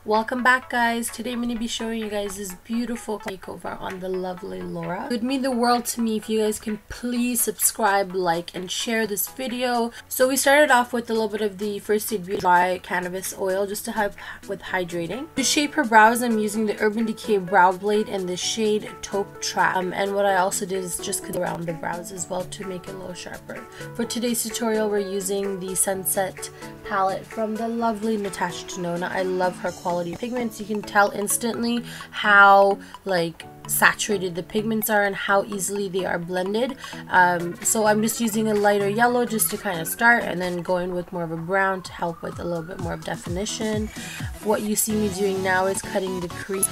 Welcome back, guys. Today I'm going to be showing you guys this beautiful makeover on the lovely Laura. It would mean the world to me if you guys can please subscribe, like, and share this video. So we started off with a little bit of the First Aid Beauty by Cannabis oil just to help with hydrating. To shape her brows, I'm using the Urban Decay brow blade in the shade Taupe Trap. And what I also did is just cut around the brows as well to make it a little sharper. For today's tutorial, we're using the Sunset palette from the lovely Natasha Denona. I love her quality pigments. You can tell instantly how saturated the pigments are and how easily they are blended. So I'm just using a lighter yellow just to kind of start, and then going with more of a brown to help with a little bit more of definition. What you see me doing now is cutting the crease.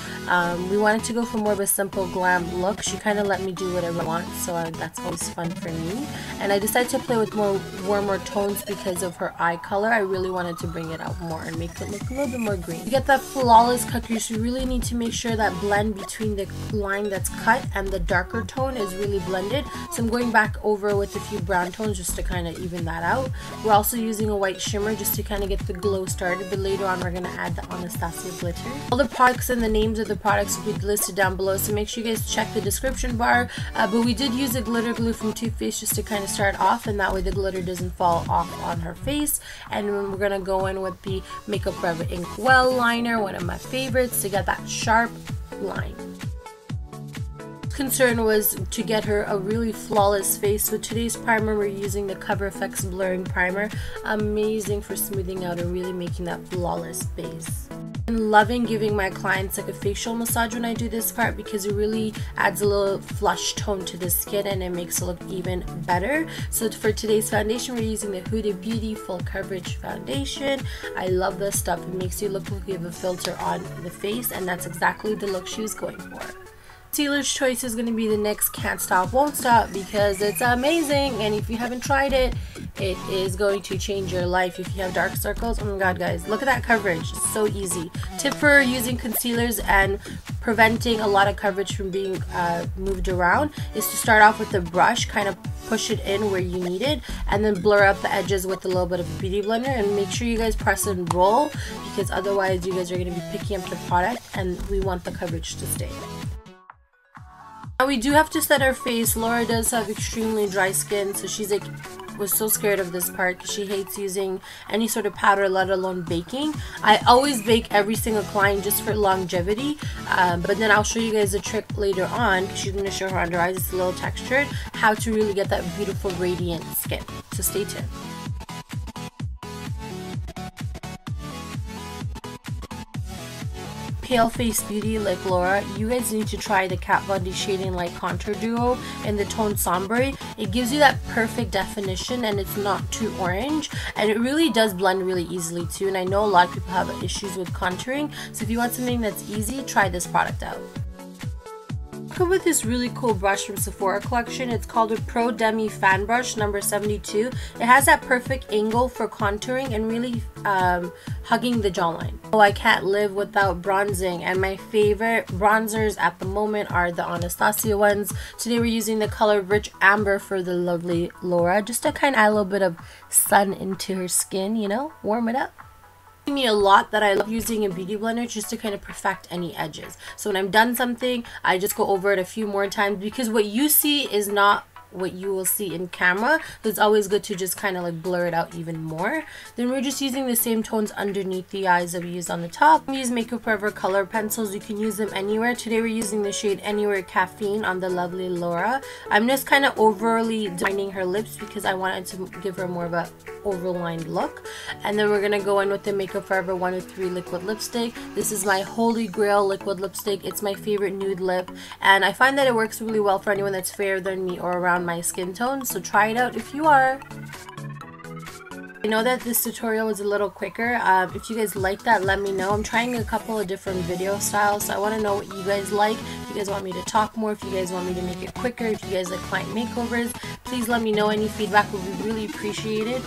We wanted to go for more of a simple glam look. She kind of let me do whatever I want, so that's always fun for me. And I decided to play with more warmer tones because of her eye color. I really wanted to bring it out more and make it look a little bit more green. To get that flawless cut crease, you really need to make sure that blend between the line that's cut and the darker tone is really blended. So I'm going back over with a few brown tones just to kind of even that out. We're also using a white shimmer just to kind of get the glow started, but later on we're going to add the Anastasia glitter. All the products and the names of the products will be listed down below, so make sure you guys check the description bar. But we did use a glitter glue from Too Faced just to kind of start off, and that way the glitter doesn't fall off on her face. And we're going to go in with the Makeup Forever Ink Well liner, one of my favorites, to get that sharp line. Concern was to get her a really flawless face. So today's primer, we're using the Cover FX blurring primer. Amazing for smoothing out and really making that flawless base. I'm loving giving my clients like a facial massage when I do this part because it really adds a little flush tone to the skin and it makes it look even better. So for today's foundation, we're using the Hude Beauty Full Coverage Foundation. I love this stuff. It makes you look like you have a filter on the face, and that's exactly the look she was going for. Concealer's choice is going to be the NYX Can't Stop Won't Stop because it's amazing, and if you haven't tried it, it is going to change your life. If you have dark circles, oh my god guys, look at that coverage. It's so easy. Tip for using concealers and preventing a lot of coverage from being moved around is to start off with the brush, kind of push it in where you need it, and then blur out the edges with a little bit of a beauty blender, and make sure you guys press and roll because otherwise you guys are going to be picking up the product and we want the coverage to stay. Now we do have to set our face. Laura does have extremely dry skin, so she's was so scared of this part because she hates using any sort of powder, let alone baking. I always bake every single client just for longevity, but then I'll show you guys a trick later on because she's going to show her under eyes. It's a little textured, how to really get that beautiful radiant skin. So stay tuned. Pale face beauty like Laura, you guys need to try the Kat Von D Shading Light Contour Duo in the tone Sombre. It gives you that perfect definition and it's not too orange, and it really does blend really easily too. And I know a lot of people have issues with contouring, so if you want something that's easy, try this product out. Come with this really cool brush from Sephora collection. It's called a Pro Demi Fan Brush number 72. It has that perfect angle for contouring and really hugging the jawline. Oh, I can't live without bronzing, and my favorite bronzers at the moment are the Anastasia ones. Today we're using the color Rich Amber for the lovely Laura, just to kind of add a little bit of sun into her skin, you know, warm it up. Me a lot that I love using a beauty blender just to kind of perfect any edges. So when I'm done something, I just go over it a few more times because what you see is not what you will see in camera, so it's always good to just kind of blur it out even more. Then we're just using the same tones underneath the eyes that we used on the top. We use Makeup Forever color pencils. You can use them anywhere. Today we're using the shade Anywhere Caffeine on the lovely Laura. I'm just kind of overly defining her lips because I wanted to give her more of a overlined look. And then we're gonna go in with the Makeup Forever 103 liquid lipstick. This is my holy grail liquid lipstick. It's my favorite nude lip, and I find that it works really well for anyone that's fairer than me or around my skin tone, so try it out if you are. I know that this tutorial was a little quicker. If you guys like that, let me know. I'm trying a couple of different video styles, so I want to know what you guys like. If you guys want me to talk more, if you guys want me to make it quicker, if you guys like client makeovers, please let me know. Any feedback would be really appreciated.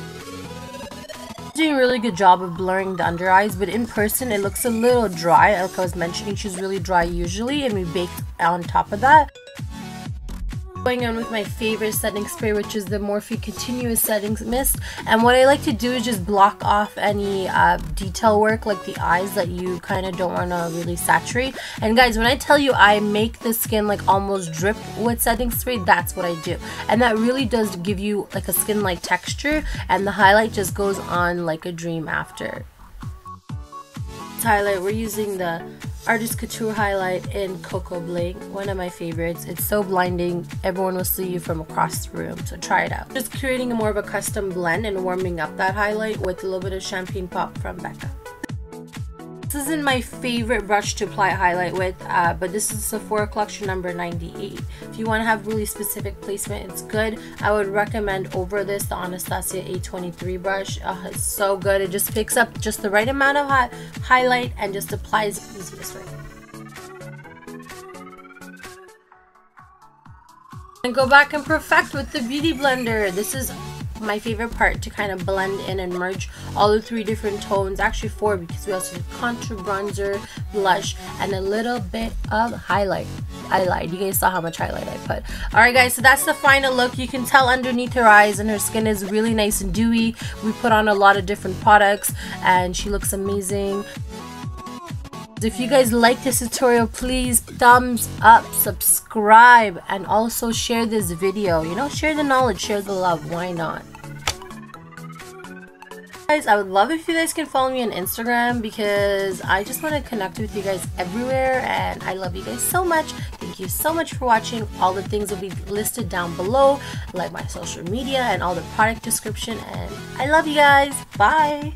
Doing a really good job of blurring the under eyes, but in person it looks a little dry. Like I was mentioning, she's really dry usually, and we baked on top of that. Going on with my favorite setting spray, which is the Morphe Continuous Setting Mist. And what I like to do is just block off any detail work like the eyes that you kind of don't want to really saturate. And guys, when I tell you I make the skin like almost drip with setting spray, that's what I do. And that really does give you like a skin-like texture, and the highlight just goes on like a dream after. Highlight, we're using the Artist Couture highlight in Coco Bling, one of my favorites. It's so blinding, everyone will see you from across the room, so try it out. Just creating more of a custom blend and warming up that highlight with a little bit of Champagne Pop from Becca. This isn't my favorite brush to apply highlight with, but this is Sephora collection number 98. If you want to have really specific placement, it's good. I would recommend over this the Anastasia A23 brush. It's so good. It just picks up just the right amount of highlight and just applies the easiest way. And go back and perfect with the Beauty Blender. This is my favorite part, to kind of blend in and merge all the 3 different tones, actually 4, because we also did contour, bronzer, blush, and a little bit of highlight. I lied, you guys saw how much highlight I put. Alright guys, so that's the final look. You can tell underneath her eyes, and her skin is really nice and dewy. We put on a lot of different products and she looks amazing. If you guys like this tutorial, please thumbs up, subscribe, and also share this video. You know, share the knowledge, share the love. Why not? Guys, I would love if you guys can follow me on Instagram, because I just want to connect with you guys everywhere, and I love you guys so much. Thank you so much for watching. All the things will be listed down below, like my social media and all the product description, and I love you guys. Bye.